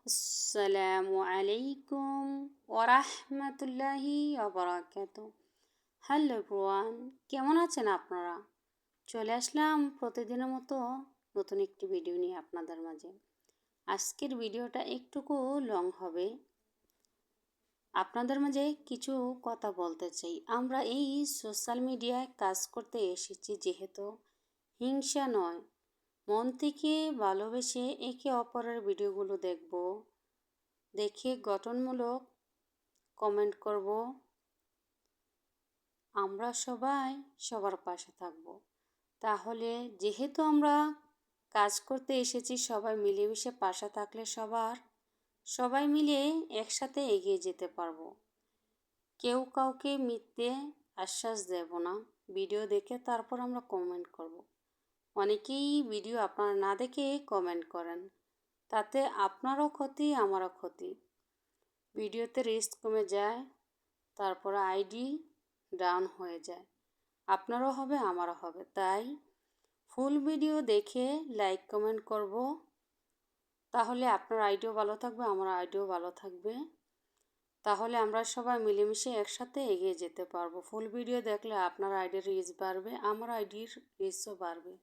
আসসালামু আলাইকুম ওরহমতুল্লাহি ওবরাকাতু। হ্যালো এভরিওয়ান, কেমন আছেন আপনারা? চলে আসলাম প্রতিদিনের মতো নতুন একটি ভিডিও নিয়ে আপনাদের মাঝে। আজকের ভিডিওটা একটুকু লং হবে। আপনাদের মাঝে কিছু কথা বলতে চাই। আমরা এই সোশ্যাল মিডিয়ায় কাজ করতে এসেছি যেহেতু হিংসা নয়, মন থেকে ভালোবেসে একে অপরের ভিডিওগুলো দেখব, দেখে গঠনমূলক কমেন্ট করব। আমরা সবাই সবার পাশে থাকব। তাহলে যেহেতু আমরা কাজ করতে এসেছি, সবাই মিলেমিশে পাশে থাকলে সবাই মিলে একসাথে এগিয়ে যেতে পারবো। কেউ কাউকে মিথ্যে আশ্বাস দেব না। ভিডিও দেখে তারপর আমরা কমেন্ট করব। অনেকেই ভিডিও আপনারা না দেখে কমেন্ট করেন, তাতে আপনারও ক্ষতি আমারও ক্ষতি। ভিডিওতে রিচ কমে যায়, তারপর আইডি ডাউন হয়ে যায়, আপনারও হবে আমারও হবে। তাই ফুল ভিডিও দেখে লাইক কমেন্ট করব, তাহলে আপনার আইডিও ভালো থাকবে, আমার আইডিও ভালো থাকবে। তাহলে আমরা সবাই মিলেমিশে একসাথে এগিয়ে যেতে পারবো। ফুল ভিডিও দেখলে আপনার আইডির রিচ বাড়বে, আমার আইডির রিচও বাড়বে।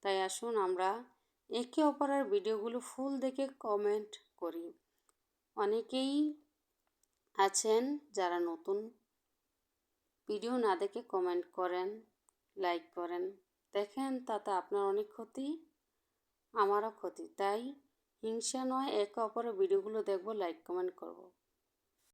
তাই আসুন আমরা একে অপরের ভিডিওগুলো ফুল দেখে কমেন্ট করি। অনেকেই আছেন যারা নতুন, ভিডিও না দেখে কমেন্ট করেন, লাইক করেন। দেখেন তাতে আপনার অনেক ক্ষতি, আমারও ক্ষতি। তাই হিংসা নয়, একে অপরের ভিডিওগুলো দেখব, লাইক কমেন্ট করব।